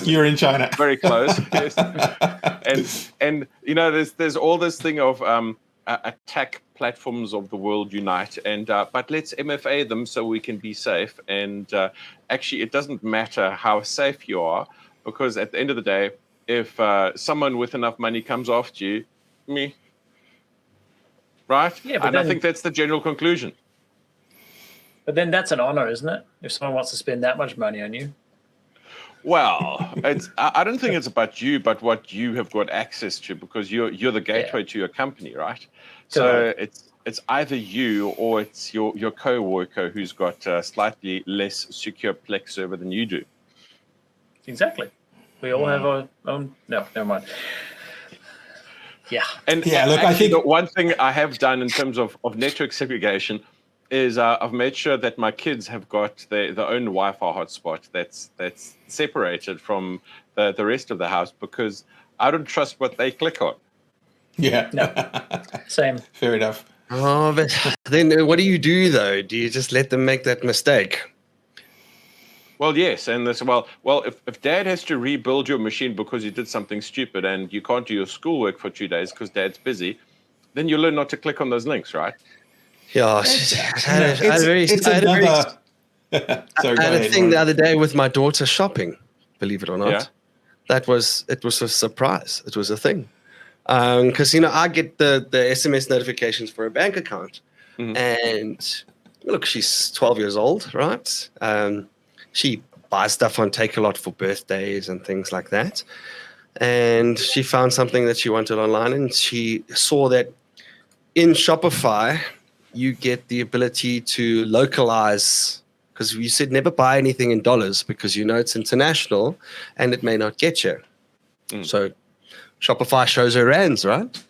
you're in China. Very close. Yes. And there's all this thing of attack platforms of the world unite, and but let's MFA them so we can be safe. And actually, it doesn't matter how safe you are, because at the end of the day, if someone with enough money comes after you, me, right? Yeah, and I think that's the general conclusion. But then that's an honor, isn't it? If someone wants to spend that much money on you. Well, I don't think it's about you, but what you have got access to, because you're the gateway to your company, right? So it's either you or it's your co-worker who's got a slightly less secure Plex server than you do. Exactly. We all have our own. No, never mind. Yeah. And look, actually, I think the one thing I have done in terms of network segregation is I've made sure that my kids have got their own Wi-Fi hotspot that's separated from the rest of the house, because I don't trust what they click on. Yeah. No. Same. Fair enough. Oh, but then what do you do though? Do you just let them make that mistake? Well, yes, and this well, if Dad has to rebuild your machine because you did something stupid and you can't do your schoolwork for 2 days because Dad's busy, then you learn not to click on those links, right? Yeah, it's another. Sorry, I had a thing the other day with my daughter shopping. Believe it or not, it was a surprise. It was a thing because I get the SMS notifications for a bank account, and look, she's 12 years old, right? She buys stuff on Take-A-Lot for birthdays and things like that. And she found something that she wanted online, and she saw that in Shopify, you get the ability to localize, because you said never buy anything in dollars because it's international and it may not get you. So Shopify shows her rands, right?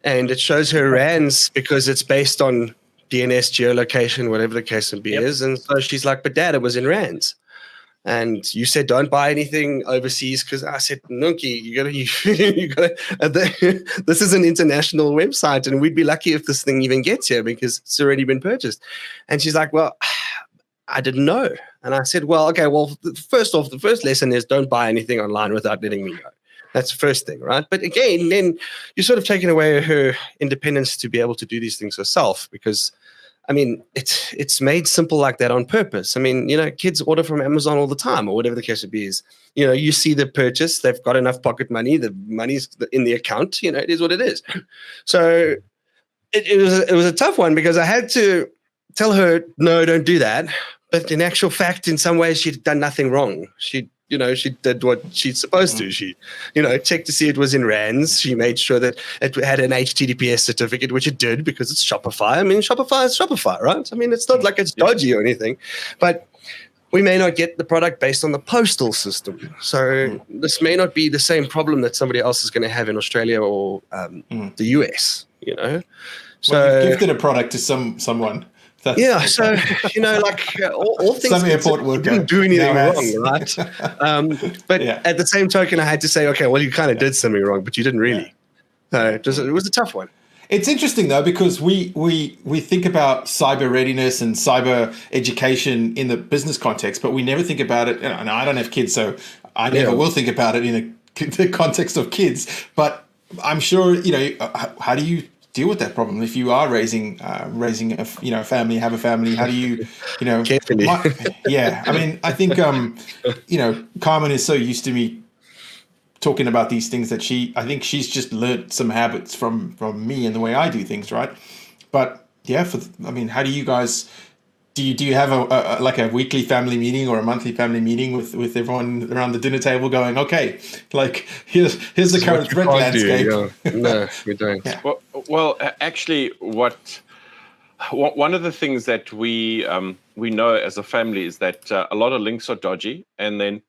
And it shows her rands because it's based on DNS, geolocation, whatever the case may be is. And so she's like, but Dad, it was in rands. And you said, don't buy anything overseas, because I said, Nunki, you gotta, this is an international website and we'd be lucky if this thing even gets here because it's already been purchased. And she's like, well, I didn't know. And I said, well, okay, well, first off, the first lesson is don't buy anything online without letting me know. That's the first thing, right? But again, then you're sort of taking away her independence to be able to do these things herself, because it's made simple like that on purpose. Kids order from Amazon all the time or whatever the case would be is, you see the purchase, they've got enough pocket money, the money's in the account, it is what it is. So it was a tough one because I had to tell her, no, don't do that. But in actual fact, in some ways, she'd done nothing wrong. She did what she's supposed to. She, checked to see it was in rands. She made sure that it had an HTTPS certificate, which it did because it's Shopify. Shopify is Shopify, right? It's not like it's dodgy or anything, but we may not get the product based on the postal system. So this may not be the same problem that somebody else is going to have in Australia or the US, So you've gifted a product to someone. All things some airport didn't do anything wrong, right? But at the same token, I had to say, okay, well, you kind of did something wrong, but you didn't really. It was a tough one. It's interesting though, because we think about cyber readiness and cyber education in the business context, but we never think about it. And I don't have kids, so I never will think about it in the context of kids. But I'm sure how do you deal with that problem if you are raising a family, have a family? How do you carefully? I think Carmen is so used to me talking about these things that I think she's just learned some habits from me and the way I do things, right? But how do you guys? Do you have a weekly family meeting or a monthly family meeting with everyone around the dinner table going, okay, here's the current threat landscape? No, we don't. Yeah. Well, actually, one of the things that we know as a family is that a lot of links are dodgy, and then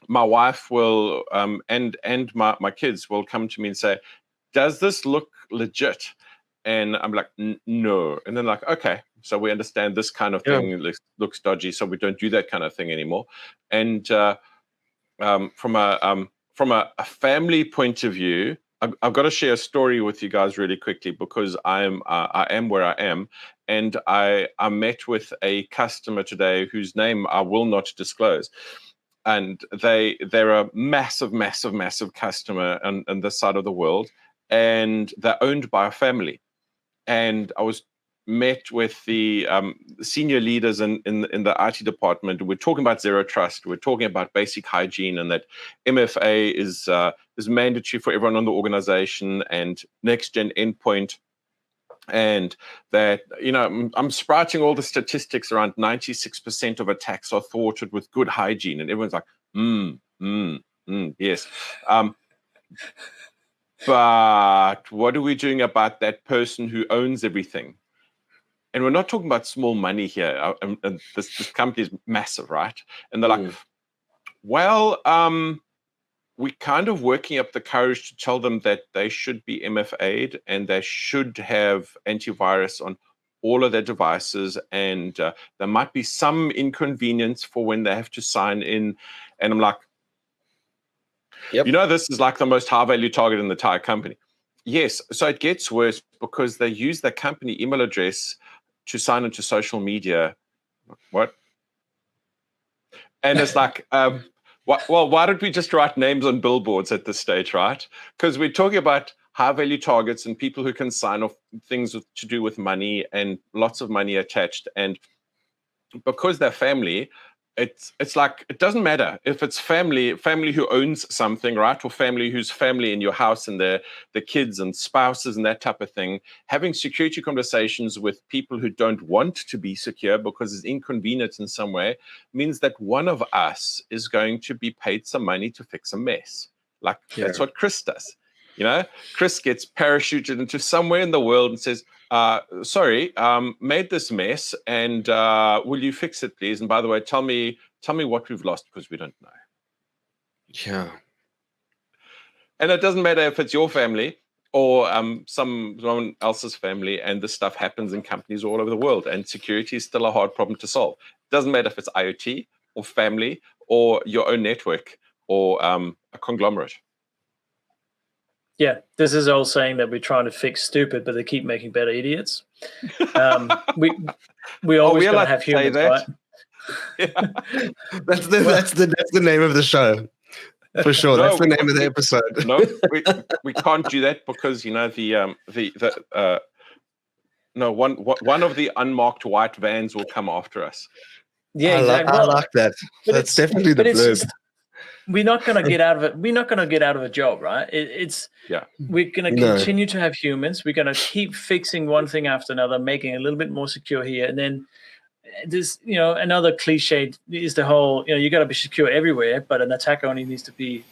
my wife will and my kids will come to me and say, "Does this look legit?" And I'm like, "No," and then like, okay. So we understand this kind of thing looks dodgy, so we don't do that kind of thing anymore. And from a family point of view, I've got to share a story with you guys really quickly because I am where I am, and I met with a customer today whose name I will not disclose, and they're a massive customer on this side of the world, and they're owned by a family, and I was met with the senior leaders in the IT department. We're talking about zero trust. We're talking about basic hygiene, and that MFA is mandatory for everyone on the organization, and next gen endpoint, and that I'm sprouting all the statistics around 96% of attacks are thwarted with good hygiene, and everyone's like, yes. But what are we doing about that person who owns everything? And we're not talking about small money here. And this company is massive, right? And they're like, well, we're kind of working up the courage to tell them that they should be MFA'd and they should have antivirus on all of their devices. And there might be some inconvenience for when they have to sign in. And I'm like, this is like the most high value target in the entire company. Yes. So it gets worse because they use their company email address to sign into social media. What? And it's like, well, why don't we just write names on billboards at this stage, right? Because we're talking about high-value targets and people who can sign off things to do with money and lots of money attached. And because they're family, it's like it doesn't matter if it's family who owns something, right, or family who's family in your house and the kids and spouses and that type of thing. Having security conversations with people who don't want to be secure because it's inconvenient in some way means that one of us is going to be paid some money to fix a mess. Like that's what Chris does. Chris gets parachuted into somewhere in the world and says, sorry, made this mess, and will you fix it, please? And by the way, tell me what we've lost because we don't know. Yeah. And it doesn't matter if it's your family or someone else's family, and this stuff happens in companies all over the world, and security is still a hard problem to solve. It doesn't matter if it's IoT or family or your own network or a conglomerate. Yeah, this is all saying that we're trying to fix stupid, but they keep making better idiots. We always gotta have humans, right? Yeah. That's the name of the show, for sure. That's the name of the episode. No, we can't do that because one of the unmarked white vans will come after us. Yeah, exactly. I like that. That's definitely the blurb. We're not going to get out of it. We're not going to get out of a job, right? We're going to continue to have humans. We're going to keep fixing one thing after another, making it a little bit more secure here. And then there's, another cliche is the whole, you got to be secure everywhere, but an attack only needs to be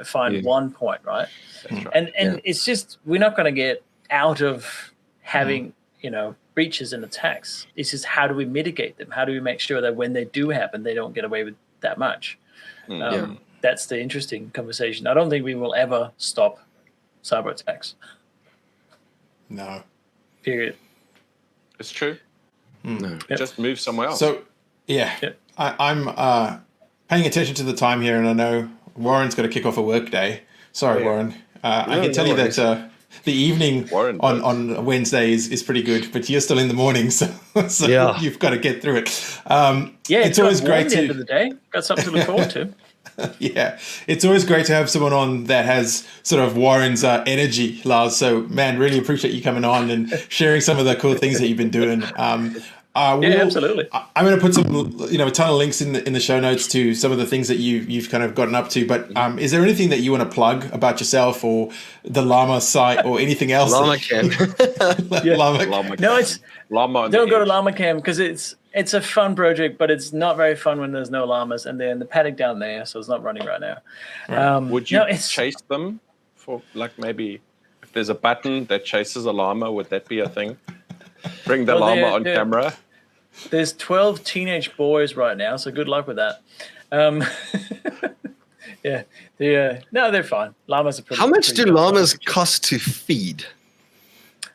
find one point, right? That's right. And it's just, we're not going to get out of having, breaches and attacks. It's just, how do we mitigate them? How do we make sure that when they do happen, they don't get away with that much? That's the interesting conversation. I don't think we will ever stop cyber attacks. No. Period. It's true. No. Just move somewhere else. So, I'm paying attention to the time here, and I know Warren's got to kick off a work day. Sorry, Warren. I can tell you that the evening on Wednesday is pretty good, but you're still in the morning, so you've got to get through it. It's always great to... end of the day. Got something to look forward to. Yeah, it's always great to have someone on that has sort of Warren's energy, Lars. So, man, really appreciate you coming on and sharing some of the cool things that you've been doing. Absolutely. I'm going to put some, a ton of links in the show notes to some of the things that you've kind of gotten up to. But is there anything that you want to plug about yourself or the Llama site or anything else? Llama Cam. Llama. No, it's Llama. Don't go to Llama Cam because it's a fun project, but it's not very fun when there's no llamas, and they're in the paddock down there, so it's not running right now. Right. Would you chase them for maybe if there's a button that chases a llama? Would that be a thing? Bring the llama on camera. There's 12 teenage boys right now, so good luck with that. They're fine. Llamas are pretty. How much do llamas cost to feed?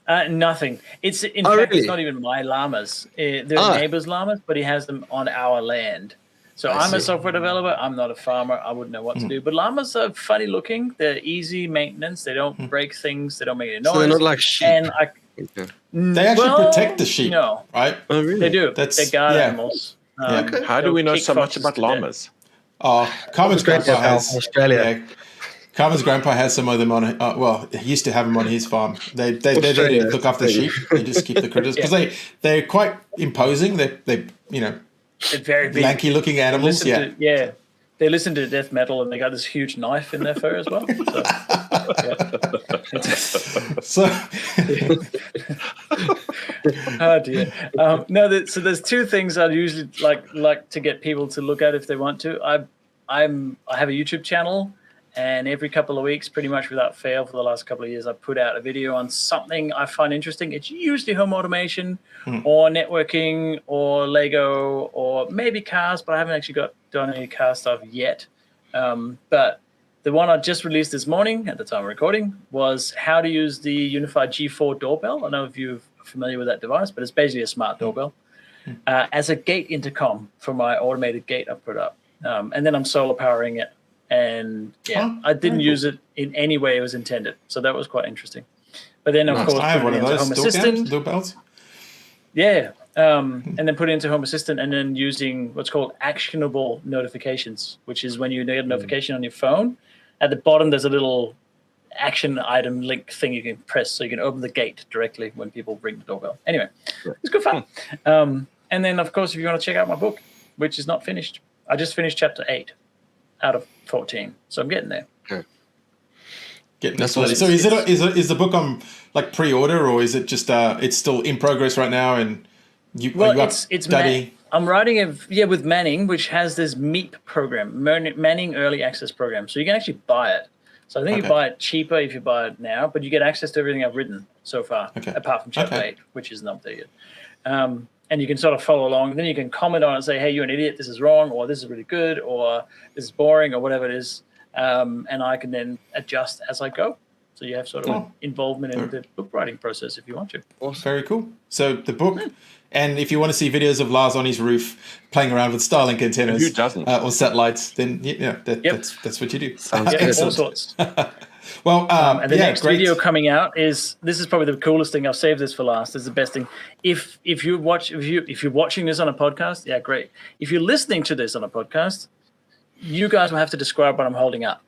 Nothing. It's not even my llamas. They're neighbor's llamas, but he has them on our land. So I'm a software developer. I'm not a farmer. I wouldn't know what to do. But llamas are funny looking. They're easy maintenance. They don't break things. They don't make any noise. So they're not like sheep. And they actually protect the sheep. No, right? Oh, really? They do. They're guard animals. Okay. How do we know so much about llamas? Carmen's grandpa has Australia. Yeah, Carmen's grandpa has some of them on. He used to have them on his farm. They look after the sheep. They just keep the critters because they're quite imposing. They're very big, lanky looking animals. They listen to death metal and they got this huge knife in their fur as well. Oh dear. So there's two things I'd usually like to get people to look at if they want to. I have a YouTube channel, and every couple of weeks, pretty much without fail, for the last couple of years, I put out a video on something I find interesting. It's usually home automation or networking or Lego or maybe cars, but I haven't actually done any car stuff yet. But the one I just released this morning at the time of recording was how to use the unified G4 doorbell. I don't know if you're familiar with that device, but it's basically a smart doorbell as a gate intercom for my automated gate I put up. And then I'm solar powering it. And I didn't use it in any way it was intended. So that was quite interesting. But then, of course, I have put one it of into those Home Assistant. doorbells. Yeah. And then put it into Home Assistant, and then using what's called actionable notifications, which is when you get a notification on your phone. At the bottom, there's a little action item link thing you can press, so you can open the gate directly when people ring the doorbell. Anyway, it's good fun. And then, of course, if you want to check out my book, which is not finished, I just finished chapter 8 out of 14, so I'm getting there. That's awesome. So is the book on like pre-order, or is it just it's still in progress right now? And it's I'm writing with Manning, which has this MEEP program, Manning Early Access Program. So you can actually buy it. So I think you buy it cheaper if you buy it now, but you get access to everything I've written so far, apart from chapter 8, which is not there yet. And you can sort of follow along. Then you can comment on it and say, hey, you're an idiot, this is wrong, or this is really good, or this is boring, or whatever it is. And I can then adjust as I go. So you have sort of involvement in the book writing process if you want to. Awesome. Very cool. So the book, and if you want to see videos of Lars on his roof playing around with Starlink antennas or satellites, then that's what you do. All sorts. Well, and the next video coming out this is probably the coolest thing. I've saved this for last. This is the best thing. If you're watching this on a podcast, great. If you're listening to this on a podcast, you guys will have to describe what I'm holding up.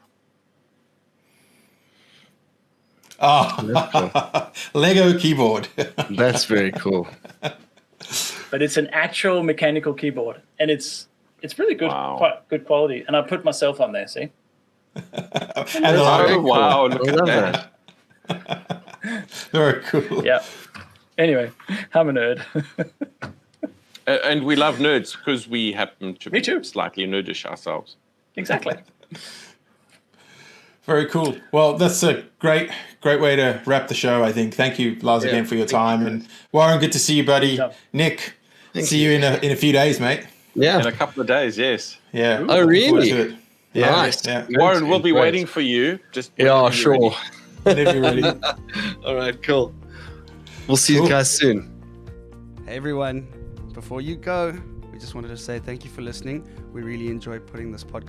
Lego keyboard. That's very cool. But it's an actual mechanical keyboard, and it's really good, quite good quality. And I put myself on there. See. Wow! Look at that. Very cool. Yeah. Anyway, I'm a nerd. And we love nerds because we happen to be slightly nerdish ourselves. Exactly. Very cool. Well, that's a great way to wrap the show, I think. Thank you, Lars, again for your time. And Warren, good to see you, buddy. Nick, see you in a few days, mate. Yeah. In a couple of days, yes. Yeah. Oh, really? Yeah. Nice. Yeah. Warren, we'll be waiting for you. Just sure. Whenever you're ready. All right, cool. We'll see you guys soon. Hey, everyone. Before you go, we just wanted to say thank you for listening. We really enjoy putting this podcast